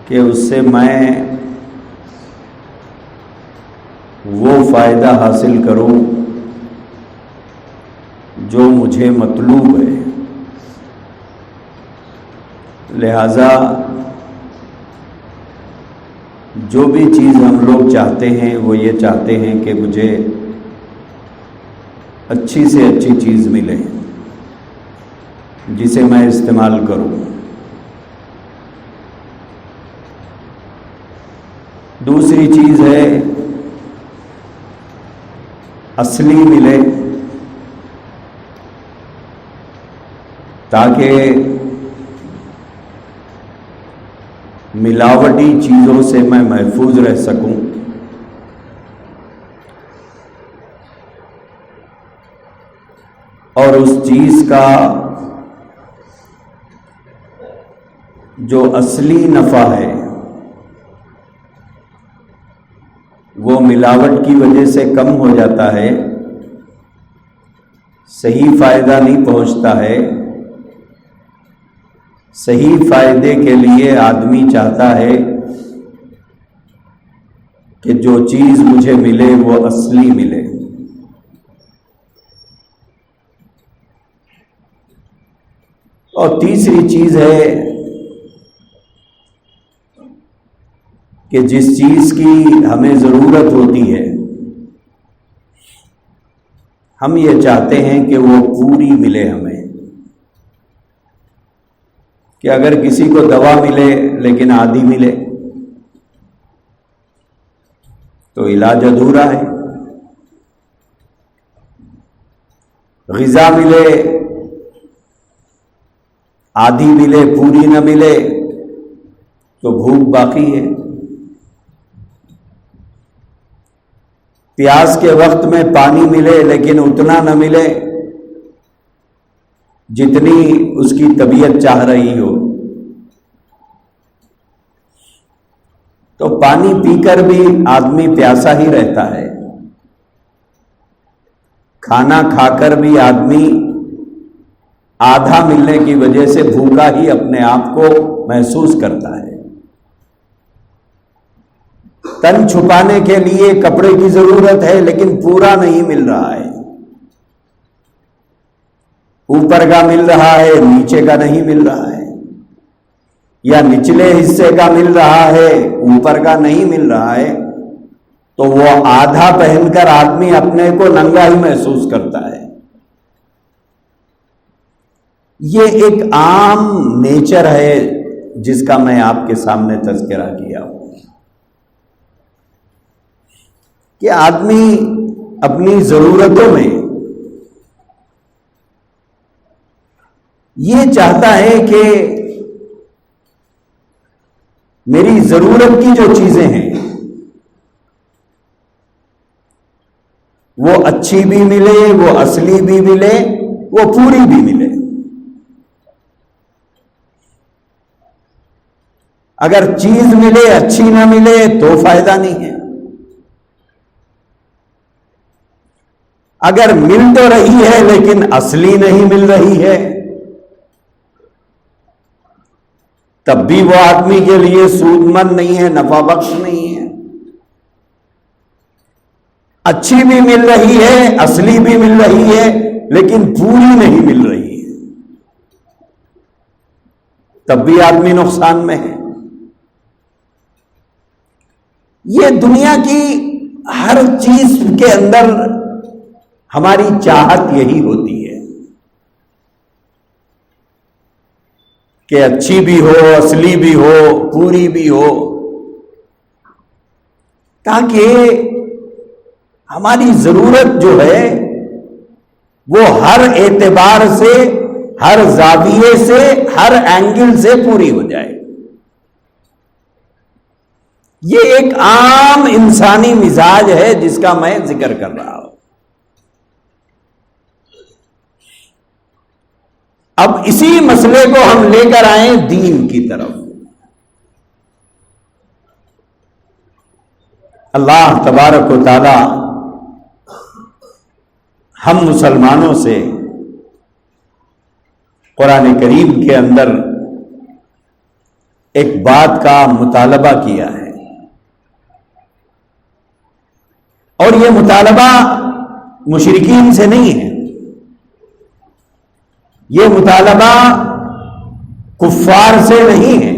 کہ اس سے میں وہ فائدہ حاصل کروں جو مجھے مطلوب ہے۔ لہذا جو بھی چیز ہم لوگ چاہتے ہیں وہ یہ چاہتے ہیں کہ مجھے اچھی سے اچھی چیز ملے جسے میں استعمال کروں۔ دوسری چیز ہے اصلی ملے، تاکہ ملاوٹی چیزوں سے میں محفوظ رہ سکوں۔ اور اس چیز کا جو اصلی نفع ہے وہ ملاوٹ کی وجہ سے کم ہو جاتا ہے، صحیح فائدہ نہیں پہنچتا ہے۔ صحیح فائدے کے لیے آدمی چاہتا ہے کہ جو چیز مجھے ملے وہ اصلی ملے۔ اور تیسری چیز ہے کہ جس چیز کی ہمیں ضرورت ہوتی ہے ہم یہ چاہتے ہیں کہ وہ پوری ملے ہمیں، کہ اگر کسی کو دوا ملے لیکن آدھی ملے تو علاج ادھورا ہے۔ غذا ملے آدھی ملے پوری نہ ملے تو بھوک باقی ہے۔ پیاس کے وقت میں پانی ملے لیکن اتنا نہ ملے جتنی اس کی طبیعت چاہ رہی ہو، تو پانی پی کر بھی آدمی پیاسا ہی رہتا ہے۔ کھانا کھا کر بھی آدمی آدھا ملنے کی وجہ سے بھوکا ہی اپنے آپ کو محسوس کرتا ہے۔ تن چھپانے کے لیے کپڑے کی ضرورت ہے لیکن پورا نہیں مل رہا ہے، اوپر کا مل رہا ہے نیچے کا نہیں مل رہا ہے، یا نچلے حصے کا مل رہا ہے اوپر کا نہیں مل رہا ہے، تو وہ آدھا پہن کر آدمی اپنے کو ننگا ہی محسوس کرتا ہے۔ یہ ایک عام نیچر ہے جس کا میں آپ کے سامنے تذکرہ کیا ہوں کہ آدمی اپنی ضرورتوں میں یہ چاہتا ہے کہ میری ضرورت کی جو چیزیں ہیں وہ اچھی بھی ملے، وہ اصلی بھی ملے، وہ پوری بھی ملے۔ اگر چیز ملے اچھی نہ ملے تو فائدہ نہیں ہے، اگر مل تو رہی ہے لیکن اصلی نہیں مل رہی ہے تب بھی وہ آدمی کے لیے سود مند نہیں ہے، نفع بخش نہیں ہے۔ اچھی بھی مل رہی ہے اصلی بھی مل رہی ہے لیکن پوری نہیں مل رہی ہے تب بھی آدمی نقصان میں ہے۔ یہ دنیا کی ہر چیز کے اندر ہماری چاہت یہی ہوتی ہے کہ اچھی بھی ہو، اصلی بھی ہو، پوری بھی ہو، تاکہ ہماری ضرورت جو ہے وہ ہر اعتبار سے، ہر زاویے سے، ہر اینگل سے پوری ہو جائے۔ یہ ایک عام انسانی مزاج ہے جس کا میں ذکر کر رہا ہوں۔ اب اسی مسئلے کو ہم لے کر آئیں دین کی طرف۔ اللہ تبارک و تعالی ہم مسلمانوں سے قرآن کریم کے اندر ایک بات کا مطالبہ کیا ہے، اور یہ مطالبہ مشرکین سے نہیں ہے، یہ مطالبہ کفار سے نہیں ہے،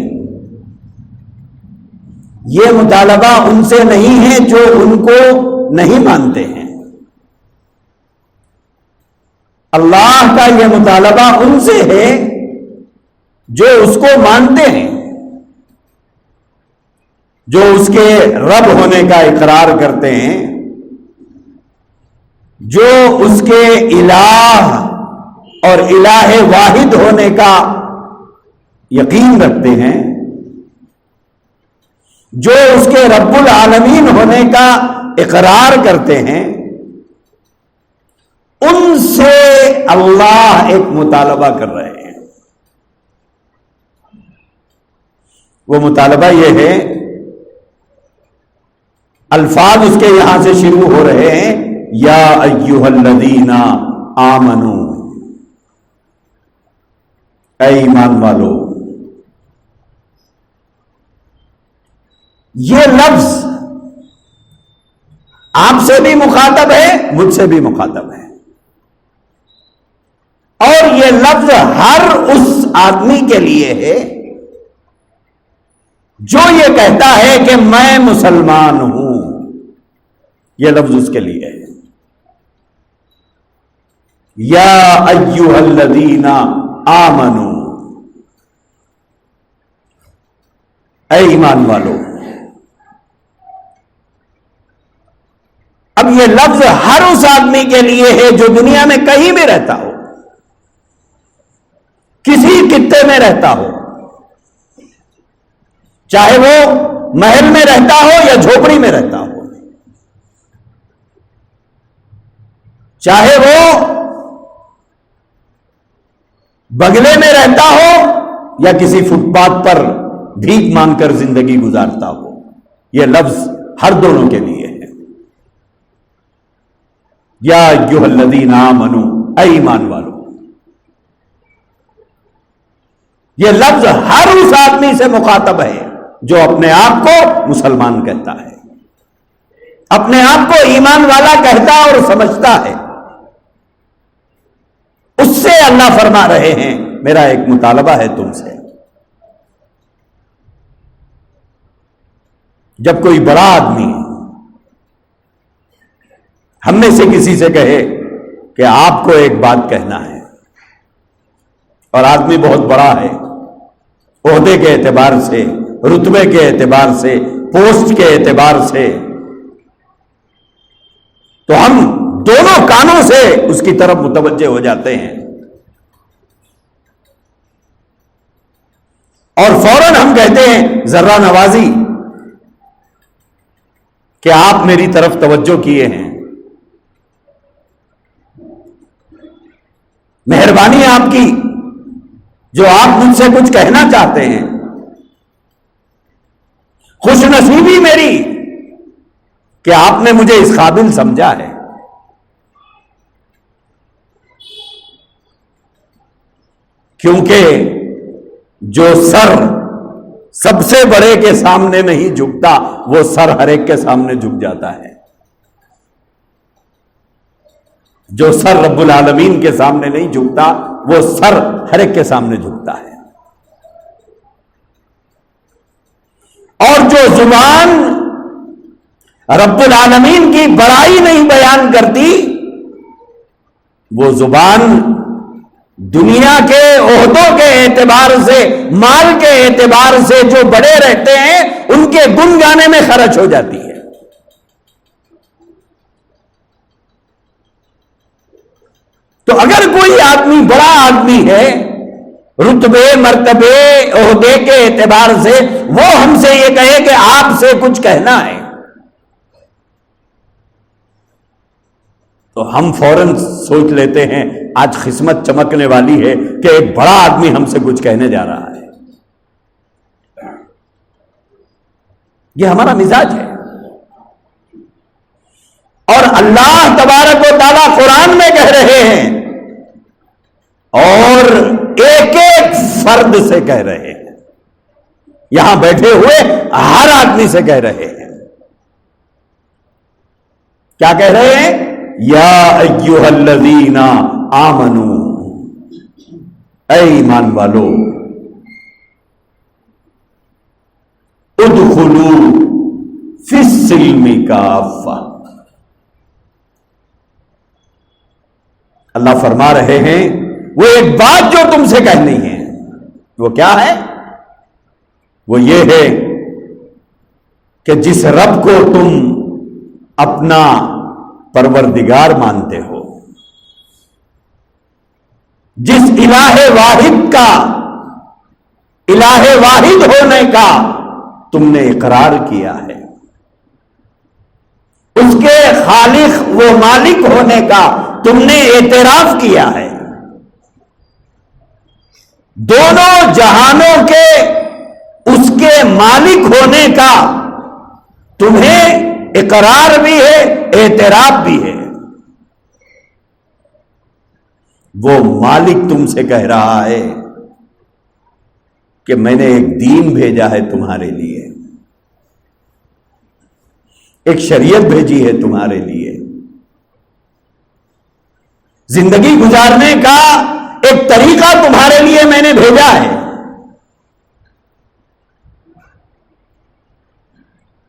یہ مطالبہ ان سے نہیں ہے جو ان کو نہیں مانتے ہیں۔ اللہ کا یہ مطالبہ ان سے ہے جو اس کو مانتے ہیں، جو اس کے رب ہونے کا اقرار کرتے ہیں، جو اس کے الہ اور الہ واحد ہونے کا یقین رکھتے ہیں، جو اس کے رب العالمین ہونے کا اقرار کرتے ہیں، ان سے اللہ ایک مطالبہ کر رہے ہیں۔ وہ مطالبہ یہ ہے، الفاظ اس کے یہاں سے شروع ہو رہے ہیں، یا ایھا الذین آمنو، اے ایمان والو۔ یہ لفظ آپ سے بھی مخاطب ہے، مجھ سے بھی مخاطب ہے، اور یہ لفظ ہر اس آدمی کے لیے ہے جو یہ کہتا ہے کہ میں مسلمان ہوں۔ یہ لفظ اس کے لیے ہے، یا ایھا الذین آمنو، اے ایمان والو۔ اب یہ لفظ ہر اس آدمی کے لیے ہے جو دنیا میں کہیں بھی رہتا ہو، کسی خطے میں رہتا ہو، چاہے وہ محل میں رہتا ہو یا جھوپڑی میں رہتا ہو، چاہے وہ بگلے میں رہتا ہو یا کسی فٹ پاتھ پر بھیک مانگ کر زندگی گزارتا ہو، یہ لفظ ہر دونوں کے لیے ہے۔ یا ایھا الذین آمنو، اے ایمان والو۔ یہ لفظ ہر اس آدمی سے مخاطب ہے جو اپنے آپ کو مسلمان کہتا ہے، اپنے آپ کو ایمان والا کہتا اور سمجھتا ہے۔ اس سے اللہ فرما رہے ہیں، میرا ایک مطالبہ ہے تم سے۔ جب کوئی بڑا آدمی ہم میں سے کسی سے کہے کہ آپ کو ایک بات کہنا ہے، اور آدمی بہت بڑا ہے، عہدے کے اعتبار سے، رتبے کے اعتبار سے، پوسٹ کے اعتبار سے، تو ہم دونوں کانوں سے اس کی طرف متوجہ ہو جاتے ہیں، اور فوراً ہم کہتے ہیں ذرہ نوازی کہ آپ میری طرف توجہ کیے ہیں، مہربانی آپ کی جو آپ مجھ سے کچھ کہنا چاہتے ہیں، خوش نصیبی میری کہ آپ نے مجھے اس قابل سمجھا ہے۔ کیونکہ جو سر سب سے بڑے کے سامنے نہیں جھکتا، وہ سر ہر ایک کے سامنے جھک جاتا ہے۔ جو سر رب العالمین کے سامنے نہیں جھکتا، وہ سر ہر ایک کے سامنے جھکتا ہے۔ اور جو زبان رب العالمین کی بڑائی نہیں بیان کرتی، وہ زبان دنیا کے عہدوں کے اعتبار سے، مال کے اعتبار سے جو بڑے رہتے ہیں ان کے گن گانے میں خرچ ہو جاتی ہے۔ تو اگر کوئی آدمی بڑا آدمی ہے، رتبے، مرتبے، عہدے کے اعتبار سے، وہ ہم سے یہ کہے کہ آپ سے کچھ کہنا ہے، تو ہم فوراً سوچ لیتے ہیں آج قسمت چمکنے والی ہے کہ ایک بڑا آدمی ہم سے کچھ کہنے جا رہا ہے۔ یہ ہمارا مزاج ہے، اور اللہ تبارک و تعالیٰ قرآن میں کہہ رہے ہیں، اور ایک ایک فرد سے کہہ رہے ہیں، یہاں بیٹھے ہوئے ہر آدمی سے کہہ رہے ہیں. کیا کہہ رہے ہیں؟ یا ایھا الذین آمنو، اے ایمان والو، ادخلوا فی السلم کافہ. اللہ فرما رہے ہیں وہ ایک بات جو تم سے کہنی ہے، وہ کیا ہے؟ وہ یہ ہے کہ جس رب کو تم اپنا پروردگار مانتے ہو، جس الہ واحد کا، الہ واحد ہونے کا تم نے اقرار کیا ہے، اس کے خالق و مالک ہونے کا تم نے اعتراف کیا ہے، دونوں جہانوں کے اس کے مالک ہونے کا تمہیں اقرار بھی ہے، اعتراف بھی ہے. وہ مالک تم سے کہہ رہا ہے کہ میں نے ایک دین بھیجا ہے تمہارے لیے، ایک شریعت بھیجی ہے تمہارے لیے، زندگی گزارنے کا ایک طریقہ تمہارے لیے میں نے بھیجا ہے،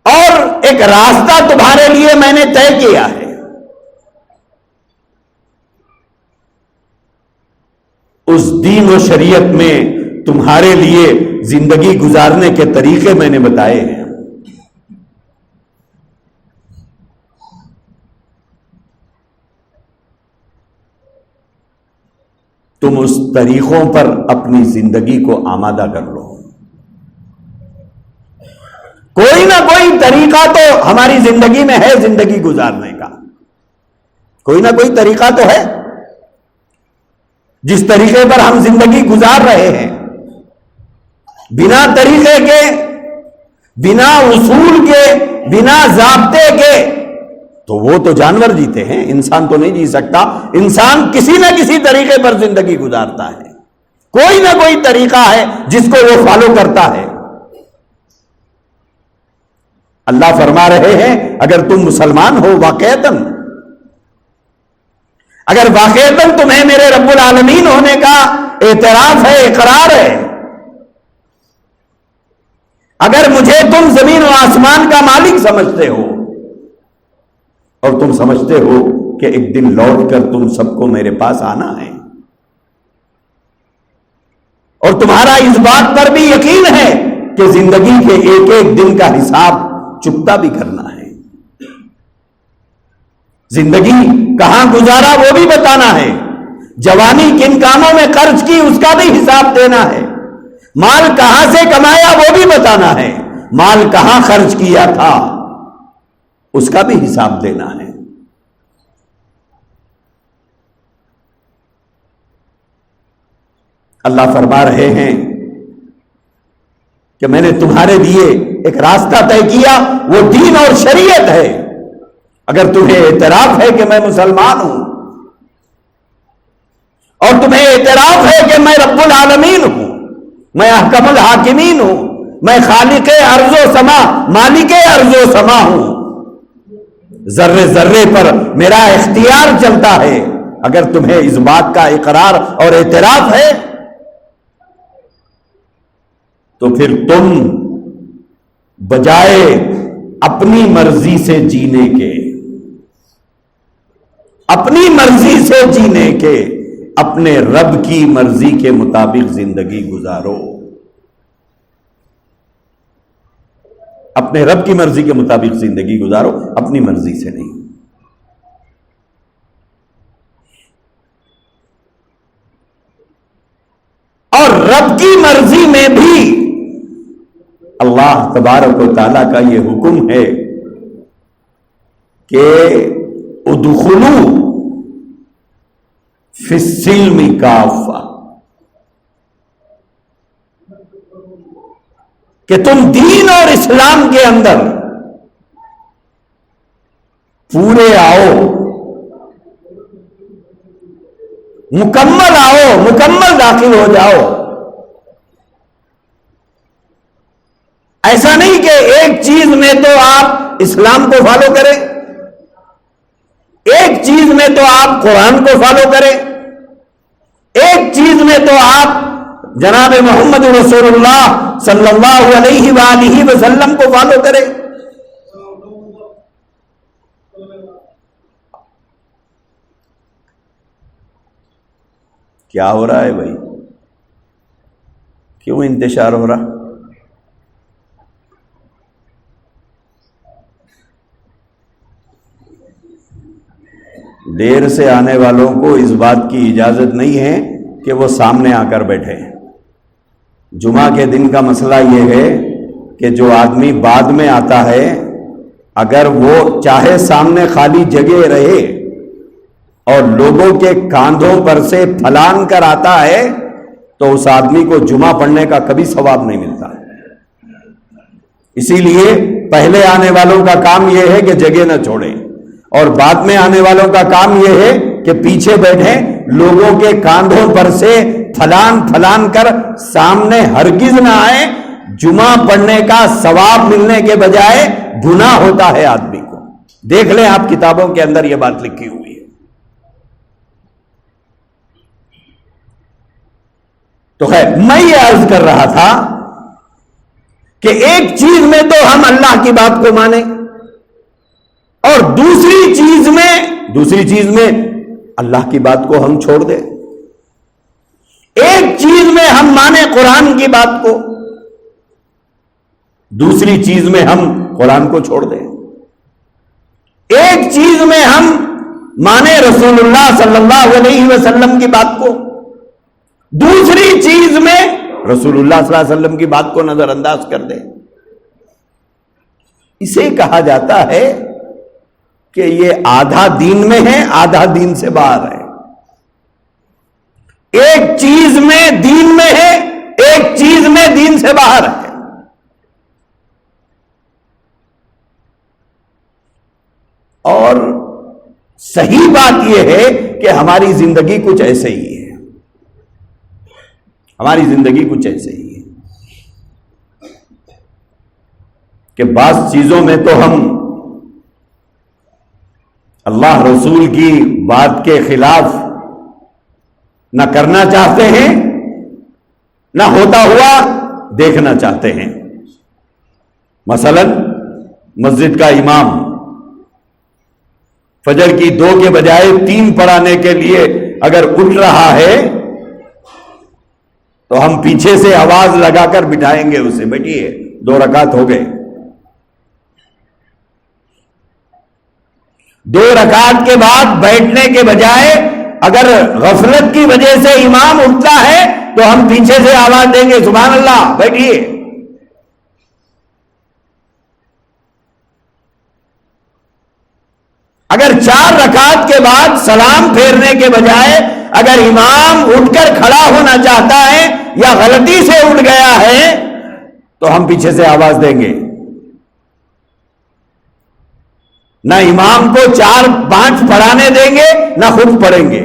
اور ایک راستہ تمہارے لیے میں نے طے کیا ہے. اس دین و شریعت میں تمہارے لیے زندگی گزارنے کے طریقے میں نے بتائے ہیں. تم اس طریقوں پر اپنی زندگی کو آمادہ کر لو. کوئی نہ کوئی طریقہ تو ہماری زندگی میں ہے زندگی گزارنے کا، کوئی نہ کوئی طریقہ تو ہے جس طریقے پر ہم زندگی گزار رہے ہیں. بنا طریقے کے، بنا اصول کے، بنا ضابطے کے تو وہ تو جانور جیتے ہیں، انسان تو نہیں جی سکتا. انسان کسی نہ کسی طریقے پر زندگی گزارتا ہے، کوئی نہ کوئی طریقہ ہے جس کو وہ فالو کرتا ہے. اللہ فرما رہے ہیں اگر تم مسلمان ہو واقعتاً، اگر واقعتاً تمہیں میرے رب العالمین ہونے کا اعتراف ہے، اقرار ہے، اگر مجھے تم زمین و آسمان کا مالک سمجھتے ہو، اور تم سمجھتے ہو کہ ایک دن لوٹ کر تم سب کو میرے پاس آنا ہے، اور تمہارا اس بات پر بھی یقین ہے کہ زندگی کے ایک ایک دن کا حساب چکتا بھی کرنا ہے، زندگی کہاں گزارا وہ بھی بتانا ہے، جوانی کن کاموں میں خرچ کی اس کا بھی حساب دینا ہے، مال کہاں سے کمایا وہ بھی بتانا ہے، مال کہاں خرچ کیا تھا اس کا بھی حساب دینا ہے. اللہ فرما رہے ہیں کہ میں نے تمہارے لیے ایک راستہ طے کیا، وہ دین اور شریعت ہے. اگر تمہیں اعتراف ہے کہ میں مسلمان ہوں، اور تمہیں اعتراف ہے کہ میں رب العالمین ہوں، میں احکم الحاکمین ہوں، میں خالق ارض و سما، مالک ارض و سما ہوں، ذرے ذرے پر میرا اختیار چلتا ہے، اگر تمہیں اس بات کا اقرار اور اعتراف ہے تو پھر تم بجائے اپنی مرضی سے جینے کے، اپنی مرضی سے جینے کے، اپنے رب کی مرضی کے مطابق زندگی گزارو. اپنے رب کی مرضی کے مطابق زندگی گزارو، اپنی مرضی سے نہیں. اور رب کی مرضی میں بھی اللہ تبارک و تعالیٰ کا یہ حکم ہے کہ ادخلوا فی السلم کافہ، کہ تم دین اور اسلام کے اندر پورے آؤ، مکمل آؤ، مکمل داخل ہو جاؤ. ایک چیز میں تو آپ اسلام کو فالو کریں، ایک چیز میں تو آپ قرآن کو فالو کریں، ایک چیز میں تو آپ جناب محمد رسول اللہ صلی اللہ علیہ وآلہ وسلم کو فالو کریں۔ کیا ہو رہا ہے بھائی؟ کیوں انتشار ہو رہا؟ دیر سے آنے والوں کو اس بات کی اجازت نہیں ہے کہ وہ سامنے آ کر بیٹھے۔ جمعہ کے دن کا مسئلہ یہ ہے کہ جو آدمی بعد میں آتا ہے اگر وہ چاہے سامنے خالی جگہ رہے اور لوگوں کے کاندھوں پر سے پھلان کر آتا ہے تو اس آدمی کو جمعہ پڑھنے کا کبھی ثواب نہیں ملتا۔ اسی لیے پہلے آنے والوں کا کام یہ ہے کہ جگہ نہ چھوڑیں، اور بعد میں آنے والوں کا کام یہ ہے کہ پیچھے بیٹھے لوگوں کے کاندھوں پر سے پھلان پھلان کر سامنے ہرگز نہ آئے۔ جمعہ پڑھنے کا ثواب ملنے کے بجائے گناہ ہوتا ہے آدمی کو۔ دیکھ لیں آپ کتابوں کے اندر یہ بات لکھی ہوئی ہے۔ تو خیر، میں یہ عرض کر رہا تھا کہ ایک چیز میں تو ہم اللہ کی بات کو مانیں اور دوسری چیز میں اللہ کی بات کو ہم چھوڑ دیں۔ ایک چیز میں ہم مانیں قرآن کی بات کو، دوسری چیز میں ہم قرآن کو چھوڑ دیں۔ ایک چیز میں ہم مانیں رسول اللہ صلی اللہ علیہ وسلم کی بات کو، دوسری چیز میں رسول اللہ صلی اللہ علیہ وسلم کی بات کو نظر انداز کر دیں۔ اسے کہا جاتا ہے کہ یہ آدھا دین میں ہے، آدھا دین سے باہر ہے۔ ایک چیز میں دین میں ہے، ایک چیز میں دین سے باہر ہے۔ اور صحیح بات یہ ہے کہ ہماری زندگی کچھ ایسے ہی ہے، ہماری زندگی کچھ ایسے ہی ہے کہ بعض چیزوں میں تو ہم اللہ رسول کی بات کے خلاف نہ کرنا چاہتے ہیں، نہ ہوتا ہوا دیکھنا چاہتے ہیں۔ مثلا مسجد کا امام فجر کی 2 کے بجائے 3 پڑھانے کے لیے اگر اٹھ رہا ہے تو ہم پیچھے سے آواز لگا کر بٹھائیں گے اسے، بیٹھیے 2 رکعت ہو گئے۔ 2 رکعت کے بعد بیٹھنے کے بجائے اگر غفلت کی وجہ سے امام اٹھتا ہے تو ہم پیچھے سے آواز دیں گے سبحان اللہ، بیٹھیے۔ اگر 4 رکعت کے بعد سلام پھیرنے کے بجائے اگر امام اٹھ کر کھڑا ہونا چاہتا ہے یا غلطی سے اٹھ گیا ہے تو ہم پیچھے سے آواز دیں گے، نہ امام کو 4-5 پڑھانے دیں گے نہ خود پڑھیں گے۔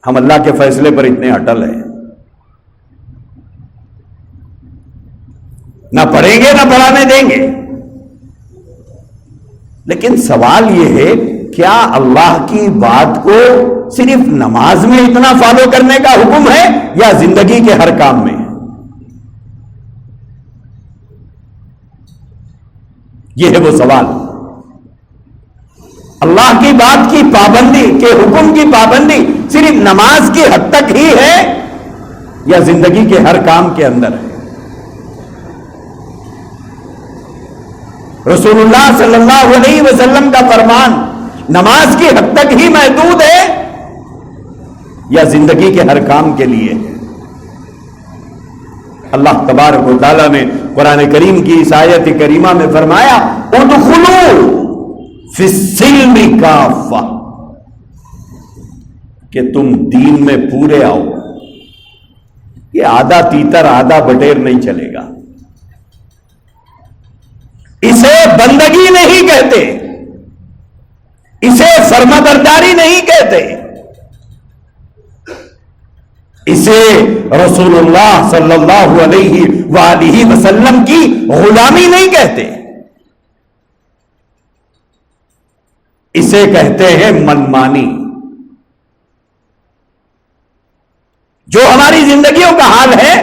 ہم اللہ کے فیصلے پر اتنے اٹل ہیں، نہ پڑھیں گے نہ پڑھانے دیں گے۔ لیکن سوال یہ ہے، کیا اللہ کی بات کو صرف نماز میں اتنا فالو کرنے کا حکم ہے یا زندگی کے ہر کام میں؟ یہ ہے وہ سوال۔ اللہ کی بات کی پابندی کے حکم کی پابندی صرف نماز کی حد تک ہی ہے یا زندگی کے ہر کام کے اندر ہے؟ رسول اللہ صلی اللہ علیہ وسلم کا فرمان نماز کی حد تک ہی محدود ہے یا زندگی کے ہر کام کے لیے ہے؟ اللہ تبارک و تعالیٰ نے قرآن کریم کی اس آیت کریمہ میں فرمایا ادخلوا فی السلم کافہ، کہ تم دین میں پورے آؤ۔ یہ آدھا تیتر آدھا بٹیر نہیں چلے گا۔ اسے بندگی نہیں کہتے، اسے فرمانبرداری نہیں کہتے، اسے رسول اللہ صلی اللہ علیہ وآلہ وسلم کی غلامی نہیں کہتے، اسے کہتے ہیں منمانی۔ جو ہماری زندگیوں کا حال ہے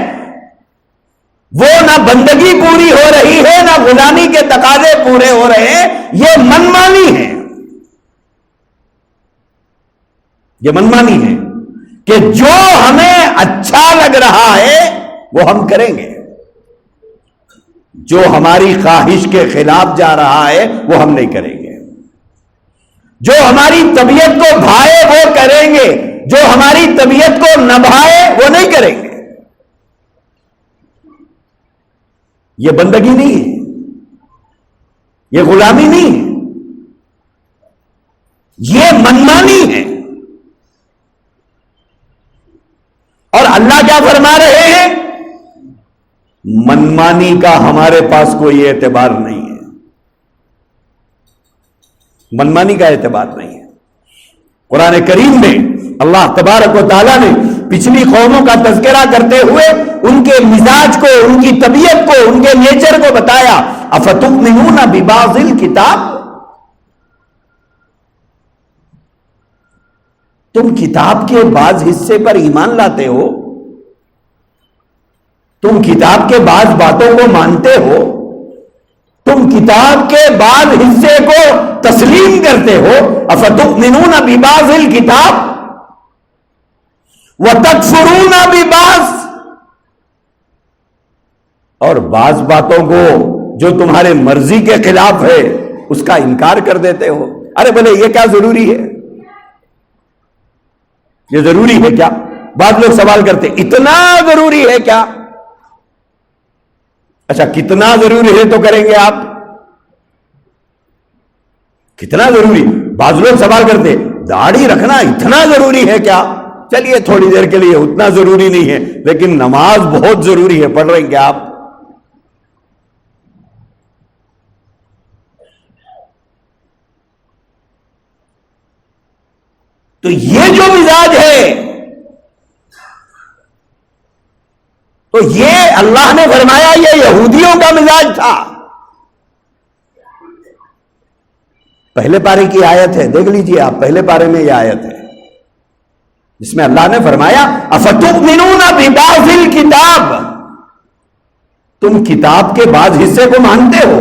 وہ نہ بندگی پوری ہو رہی ہے نہ غلامی کے تقاضے پورے ہو رہے ہیں، یہ منمانی ہے، یہ منمانی ہے کہ جو ہمیں اچھا لگ رہا ہے وہ ہم کریں گے، جو ہماری خواہش کے خلاف جا رہا ہے وہ ہم نہیں کریں گے، جو ہماری طبیعت کو بھائے وہ کریں گے، جو ہماری طبیعت کو نہ بھائے وہ نہیں کریں گے۔ یہ بندگی نہیں ہے، یہ غلامی نہیں ہے، یہ منمانی ہے۔ اور اللہ کیا فرما رہے ہیں؟ منمانی کا ہمارے پاس کوئی اعتبار نہیں ہے، منمانی کا اعتبار نہیں ہے۔ قرآن کریم میں اللہ تبارک و تعالیٰ نے پچھلی قوموں کا تذکرہ کرتے ہوئے ان کے مزاج کو، ان کی طبیعت کو، ان کے نیچر کو بتایا۔ افتؤمنون ببعض الکتاب، تم کتاب کے بعض حصے پر ایمان لاتے ہو، تم کتاب کے بعض باتوں کو مانتے ہو، تم کتاب کے بعض حصے کو تسلیم کرتے ہو۔ افتؤمنون ببعض الکتاب وتکفرون ببعض، اور بعض باتوں کو جو تمہارے مرضی کے خلاف ہے اس کا انکار کر دیتے ہو۔ ارے بولے یہ کیا ضروری ہے؟ یہ ضروری ہے کیا؟ بعض لوگ سوال کرتے اتنا ضروری ہے کیا؟ اچھا کتنا ضروری ہے تو کریں گے آپ؟ کتنا ضروری؟ بعض لوگ سوال کرتے داڑھی رکھنا اتنا ضروری ہے کیا؟ چلیے تھوڑی دیر کے لیے اتنا ضروری نہیں ہے، لیکن نماز بہت ضروری ہے، پڑھ رہے ہیں کیا آپ؟ تو یہ جو مزاج ہے، تو یہ اللہ نے فرمایا یہ یہودیوں کا مزاج تھا۔ پہلے پارے کی آیت ہے، دیکھ لیجئے آپ، پہلے پارے میں یہ آیت ہے جس میں اللہ نے فرمایا افتؤمنون ببعض الکتاب، تم کتاب کے بعض حصے کو مانتے ہو،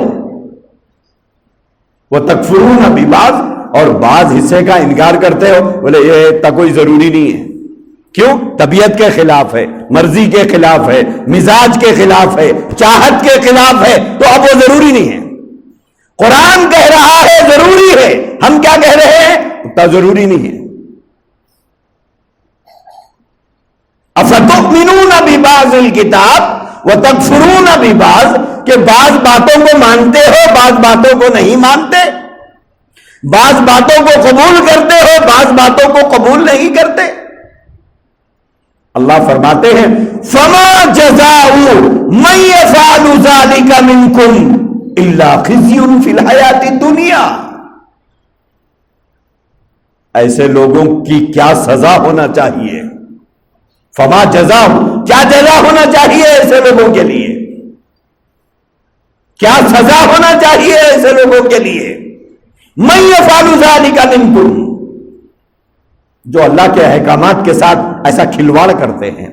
وتکفرون ببعض، اور بعض حصے کا انکار کرتے ہو۔ بولے یہ اتنا کوئی ضروری نہیں ہے، کیوں؟ طبیعت کے خلاف ہے، مرضی کے خلاف ہے، مزاج کے خلاف ہے، چاہت کے خلاف ہے، تو اب وہ ضروری نہیں ہے۔ قرآن کہہ رہا ہے ضروری ہے، ہم کیا کہہ رہے ہیں؟ اتنا ضروری نہیں ہے۔ افتؤمنون ببعض الکتاب وتکفرون ببعض، کہ بعض باتوں کو مانتے ہو، بعض باتوں کو نہیں مانتے، بعض باتوں کو قبول کرتے ہو، بعض باتوں کو قبول نہیں کرتے۔ اللہ فرماتے ہیں فما جزاء من يفعل ذلك منكم الا خزي في الحیاة الدنیا، ایسے لوگوں کی کیا سزا ہونا چاہیے؟ فما جزاء، کیا جزا ہونا چاہیے ایسے لوگوں کے لیے؟ کیا سزا ہونا چاہیے ایسے لوگوں کے لیے؟ من يفعل ذلك منكم، جو اللہ کے احکامات کے ساتھ ایسا کھلواڑ کرتے ہیں،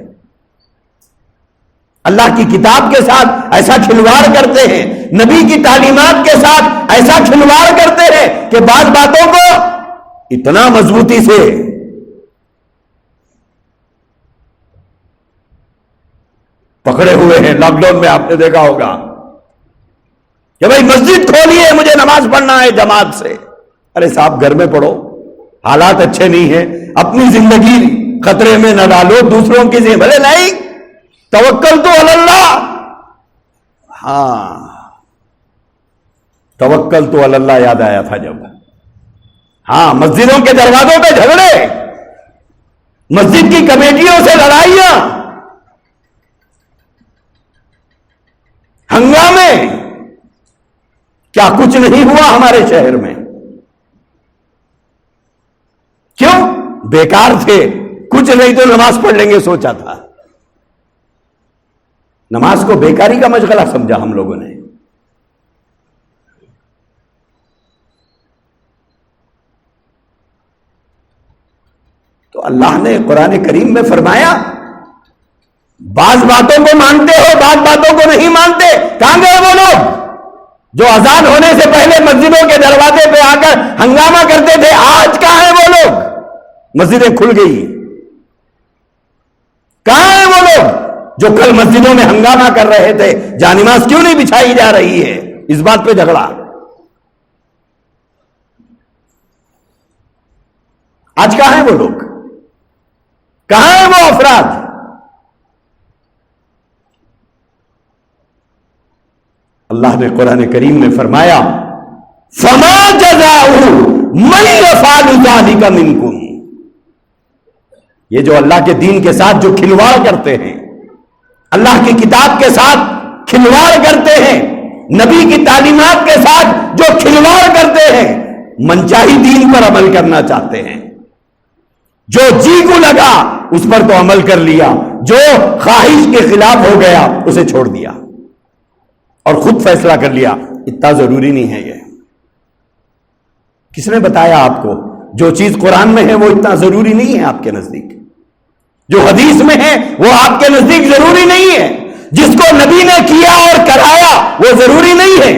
اللہ کی کتاب کے ساتھ ایسا کھلواڑ کرتے ہیں، نبی کی تعلیمات کے ساتھ ایسا کھلواڑ کرتے ہیں کہ بعض باتوں کو اتنا مضبوطی سے پکڑے ہوئے ہیں۔ لاک ڈاؤن میں آپ نے دیکھا ہوگا کہ بھائی مسجد کھولیے، مجھے نماز پڑھنا ہے جماعت سے۔ ارے صاحب گھر میں پڑھو، حالات اچھے نہیں ہیں، اپنی زندگی خطرے میں نہ ڈالو، دوسروں کی زندگی بھلے نہیں، توکل تو اللہ، ہاں توکل تو اللہ یاد آیا تھا جب، ہاں مسجدوں کے دروازوں پہ جھگڑے، مسجد کی کمیٹیوں سے لڑائیاں، ہنگامے، کیا کچھ نہیں ہوا ہمارے شہر میں؟ کیوں؟ بیکار تھے، کچھ نہیں تو نماز پڑھ لیں گے سوچا تھا. نماز کو بیکاری کا مشغلہ سمجھا ہم لوگوں نے. تو اللہ نے قرآن کریم میں فرمایا بعض باتوں کو مانتے ہو بعض باتوں کو نہیں مانتے. کہاں گئے وہ لوگ جو اذان ہونے سے پہلے مسجدوں کے دروازے پہ آ کر ہنگامہ کرتے تھے؟ آج کہاں ہیں وہ لوگ؟ مسجدیں کھل گئی. کہاں ہیں وہ لوگ جو کل مسجدوں میں ہنگامہ کر رہے تھے جانماز کیوں نہیں بچھائی جا رہی ہے؟ اس بات پہ جھگڑا. آج کہاں ہیں وہ لوگ؟ کہاں ہیں وہ افراد؟ اللہ نے قرآن کریم میں فرمایا فما جزاؤ من یفعل ذلک منکم. یہ جو اللہ کے دین کے ساتھ جو کھلواڑ کرتے ہیں، اللہ کی کتاب کے ساتھ کھلواڑ کرتے ہیں، نبی کی تعلیمات کے ساتھ جو کھلواڑ کرتے ہیں، منچاہی دین پر عمل کرنا چاہتے ہیں، جو جی کو لگا اس پر تو عمل کر لیا، جو خواہش کے خلاف ہو گیا اسے چھوڑ دیا اور خود فیصلہ کر لیا اتنا ضروری نہیں ہے. یہ کس نے بتایا آپ کو؟ جو چیز قرآن میں ہے وہ اتنا ضروری نہیں ہے آپ کے نزدیک. جو حدیث میں ہے وہ آپ کے نزدیک ضروری نہیں ہے. جس کو نبی نے کیا اور کرایا وہ ضروری نہیں ہے.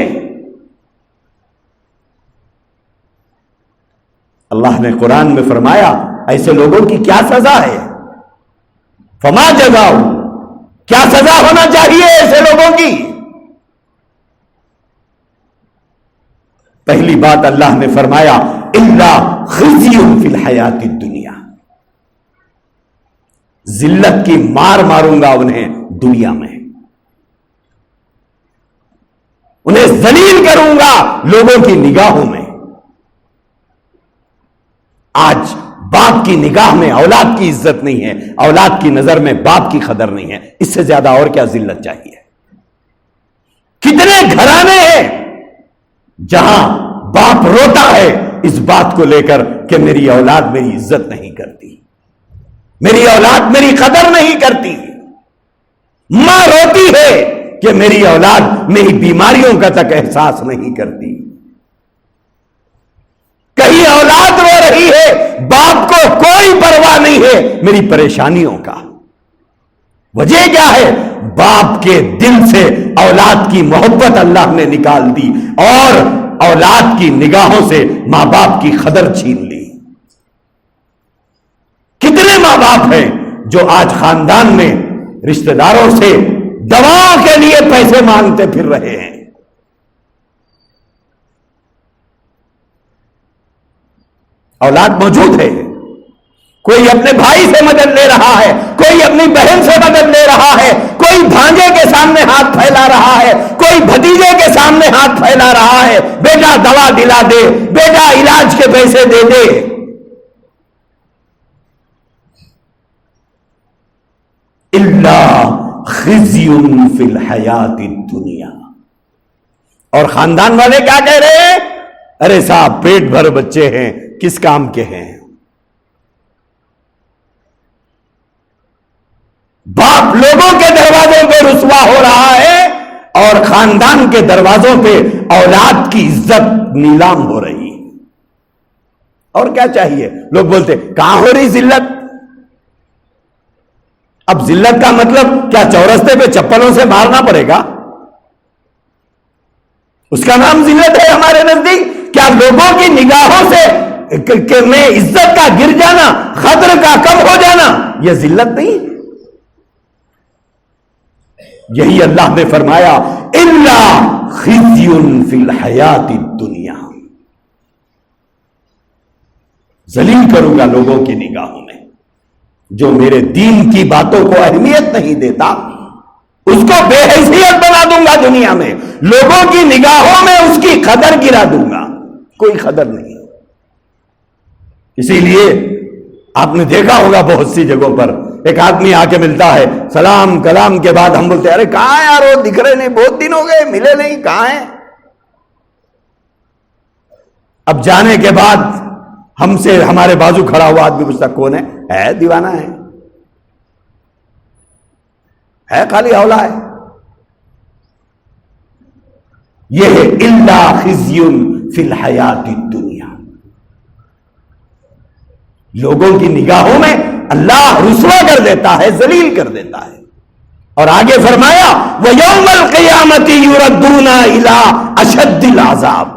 اللہ نے قرآن میں فرمایا ایسے لوگوں کی کیا سزا ہے؟ فما جزاؤ، کیا سزا ہونا چاہیے ایسے لوگوں کی؟ پہلی بات اللہ نے فرمایا الا خزی فی الحیات الدنیا، ذلت کی مار ماروں گا انہیں دنیا میں، انہیں ذلیل کروں گا لوگوں کی نگاہوں میں. آج باپ کی نگاہ میں اولاد کی عزت نہیں ہے، اولاد کی نظر میں باپ کی قدر نہیں ہے. اس سے زیادہ اور کیا ذلت چاہیے؟ کتنے گھرانے ہیں جہاں باپ روتا ہے اس بات کو لے کر کہ میری اولاد میری عزت نہیں کرتی، میری اولاد میری قدر نہیں کرتی. ماں روتی ہے کہ میری اولاد میری بیماریوں کا تک احساس نہیں کرتی. کہیں اولاد رو رہی ہے، باپ کو کوئی پرواہ نہیں ہے میری پریشانیوں کا. وجہ کیا ہے؟ باپ کے دل سے اولاد کی محبت اللہ نے نکال دی اور اولاد کی نگاہوں سے ماں باپ کی قدر چھین لی. کتنے ماں باپ ہیں جو آج خاندان میں رشتہ داروں سے دواؤں کے لیے پیسے مانگتے پھر رہے ہیں. اولاد موجود ہے، کوئی اپنے بھائی سے مدد لے رہا ہے، کوئی اپنی بہن سے مدد لے رہا ہے، کوئی بھانجے کے سامنے ہاتھ پھیلا رہا ہے، کوئی بھتیجے کے سامنے ہاتھ پھیلا رہا ہے، بیٹا دوا دلا دے، بیٹا علاج کے پیسے دے دے. الا خزی فی الحیات الدنیا. اور خاندان والے کیا کہہ رہے ہیں؟ ارے صاحب پیٹ بھر بچے ہیں، کس کام کے ہیں؟ باپ لوگوں کے دروازوں پہ رسوا ہو رہا ہے اور خاندان کے دروازوں پہ اولاد کی عزت نیلام ہو رہی ہے. اور کیا چاہیے؟ لوگ بولتے کہاں ہو رہی ذلت؟ اب ذلت کا مطلب کیا چورستے پہ چپلوں سے مارنا پڑے گا؟ اس کا نام ذلت ہے ہمارے نزدیک؟ کیا لوگوں کی نگاہوں سے میں عزت کا گر جانا، قدر کا کم ہو جانا یہ ذلت نہیں؟ یہی اللہ نے فرمایا الا خزی فی الحیات الدنیا، ذلیل کروں گا لوگوں کی نگاہوں میں. جو میرے دین کی باتوں کو اہمیت نہیں دیتا اس کو بے حیثیت بنا دوں گا دنیا میں، لوگوں کی نگاہوں میں اس کی قدر گرا دوں گا، کوئی قدر نہیں. اسی لیے آپ نے دیکھا ہوگا بہت سی جگہوں پر ایک آدمی آ کے ملتا ہے، سلام کلام کے بعد ہم بولتے ہیں ارے کہاں ہیں یار، وہ دکھ رہے نہیں، بہت دن ہو گئے ملے نہیں، کہاں ہیں؟ اب جانے کے بعد ہم سے ہمارے بازو کھڑا ہوا آدمی پوچھتا کون ہے دیوانہ ہے خالی اولا ہے. یہ ہے الا خزی فی الحیات الدنیا. لوگوں کی نگاہوں میں اللہ رسوا کر دیتا ہے، ذلیل کر دیتا ہے. اور آگے فرمایا وَيَوْمَ الْقِيَامَةِ يُرَدُّونَ إِلَىٰ أَشَدِّ الْعَذَابِ.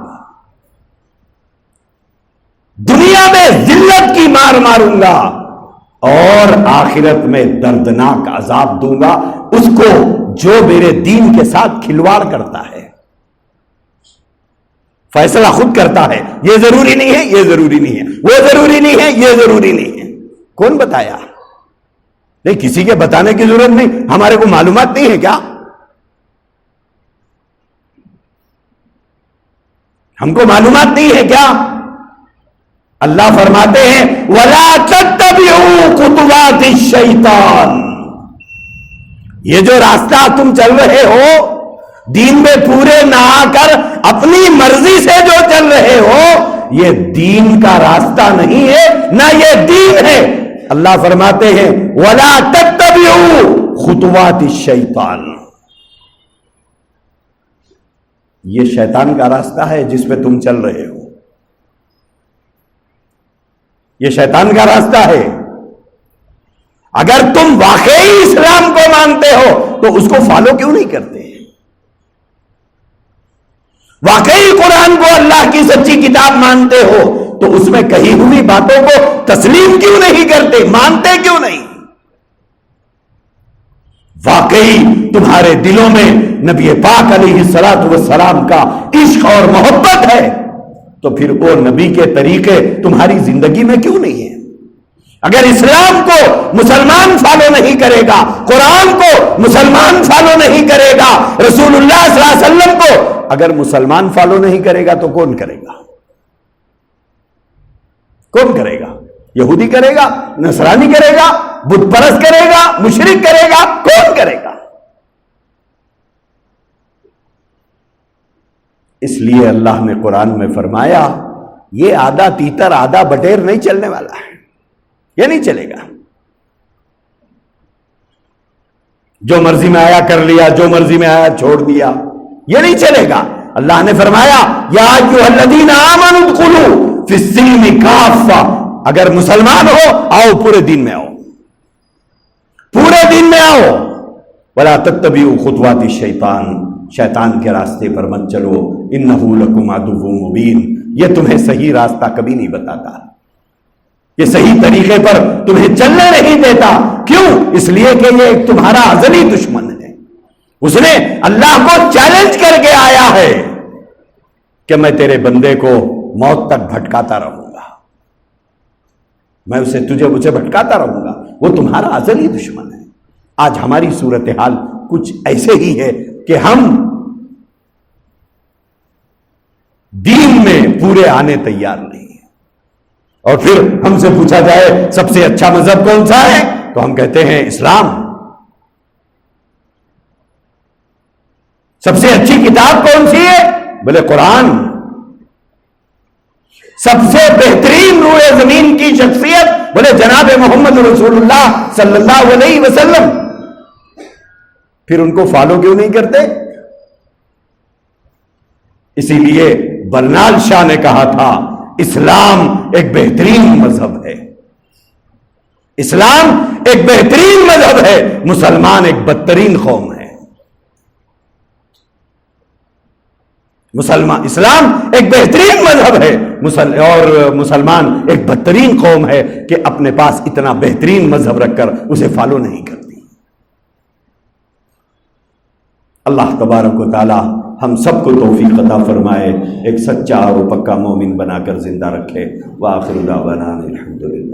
دنیا میں ذلت کی مار ماروں گا اور آخرت میں دردناک عذاب دوں گا اس کو جو میرے دین کے ساتھ کھلواڑ کرتا ہے، فیصلہ خود کرتا ہے، یہ ضروری نہیں ہے، یہ ضروری نہیں ہے، وہ ضروری نہیں ہے، یہ ضروری نہیں ہے. کون بتایا؟ نہیں، کسی کے بتانے کی ضرورت نہیں. ہمارے کو معلومات نہیں ہے کیا؟ ہم کو معلومات نہیں ہے کیا؟ اللہ فرماتے ہیں وَلَا تَتَّبِعُوا خُطُوَاتِ الشَّيْطَانِ. یہ جو راستہ تم چل رہے ہو دین میں پورے نہ آ کر اپنی مرضی سے جو چل رہے ہو، یہ دین کا راستہ نہیں ہے، نہ یہ دین ہے. اللہ فرماتے ہیں وَلَا تَتَّبِعُوا خُطُوَاتِ الشَّيْطَانِ. یہ شیطان کا راستہ ہے جس پہ تم چل رہے ہو، یہ شیطان کا راستہ ہے. اگر تم واقعی اسلام کو مانتے ہو تو اس کو فالو کیوں نہیں کرتے؟ واقعی قرآن کو اللہ کی سچی کتاب مانتے ہو تو اس میں کہی ہوئی باتوں کو تسلیم کیوں نہیں کرتے، مانتے کیوں نہیں؟ واقعی تمہارے دلوں میں نبی پاک علیہ الصلوۃ والسلام کا عشق اور محبت ہے تو پھر وہ نبی کے طریقے تمہاری زندگی میں کیوں نہیں ہے؟ اگر اسلام کو مسلمان فالو نہیں کرے گا، قرآن کو مسلمان فالو نہیں کرے گا، رسول اللہ صلی اللہ علیہ وسلم کو اگر مسلمان فالو نہیں کرے گا تو کون کرے گا؟ کون کرے گا؟ یہودی کرے گا، نصرانی کرے گا، بت پرست کرے گا، مشرک کرے گا، کون کرے گا؟ اس لیے اللہ نے قرآن میں فرمایا یہ آدھا تیتر آدھا بٹیر نہیں چلنے والا ہے، یہ نہیں چلے گا. جو مرضی میں آیا کر لیا، جو مرضی میں آیا چھوڑ دیا، یہ نہیں چلے گا. اللہ نے فرمایا یا ایھا الذین آمنوا ادخلوا فی السلم کافہ. اگر مسلمان ہو آؤ، پورے دین میں آؤ، پورے دین میں آؤ. ولا تتبعوا خطوات الشیطان. شیطان کے راستے پر مت چلو، انہ لکم عدو مبین. یہ تمہیں صحیح راستہ کبھی نہیں بتاتا، یہ صحیح طریقے پر تمہیں چلنے نہیں دیتا. کیوں؟ اس لیے کہ یہ ایک تمہارا ازلی دشمن ہے. اس نے اللہ کو چیلنج کر کے آیا ہے کہ میں تیرے بندے کو موت تک بھٹکاتا رہوں گا، میں تجھے بھٹکاتا رہوں گا. وہ تمہارا ازلی دشمن ہے. آج ہماری صورتحال کچھ ایسے ہی ہے کہ ہم دین میں پورے آنے تیار نہیں ہیں. اور پھر ہم سے پوچھا جائے سب سے اچھا مذہب کون سا ہے تو ہم کہتے ہیں اسلام. سب سے اچھی کتاب کون سی ہے؟ بولے قرآن. سب سے بہترین روئے زمین کی شخصیت بولے جناب محمد رسول اللہ صلی اللہ علیہ وسلم. پھر ان کو فالو کیوں نہیں کرتے؟ اسی لیے برنال شاہ نے کہا تھا اسلام ایک بہترین مذہب ہے، اسلام ایک بہترین مذہب ہے، مسلمان ایک بدترین قوم ہے. اسلام ایک بہترین مذہب ہے اور مسلمان ایک بدترین قوم ہے کہ اپنے پاس اتنا بہترین مذہب رکھ کر اسے فالو نہیں کرتی. اللہ تبارک و تعالی ہم سب کو توفیق عطا فرمائے، ایک سچا اور پکا مومن بنا کر زندہ رکھے. وآخر دعوانا الحمدللہ.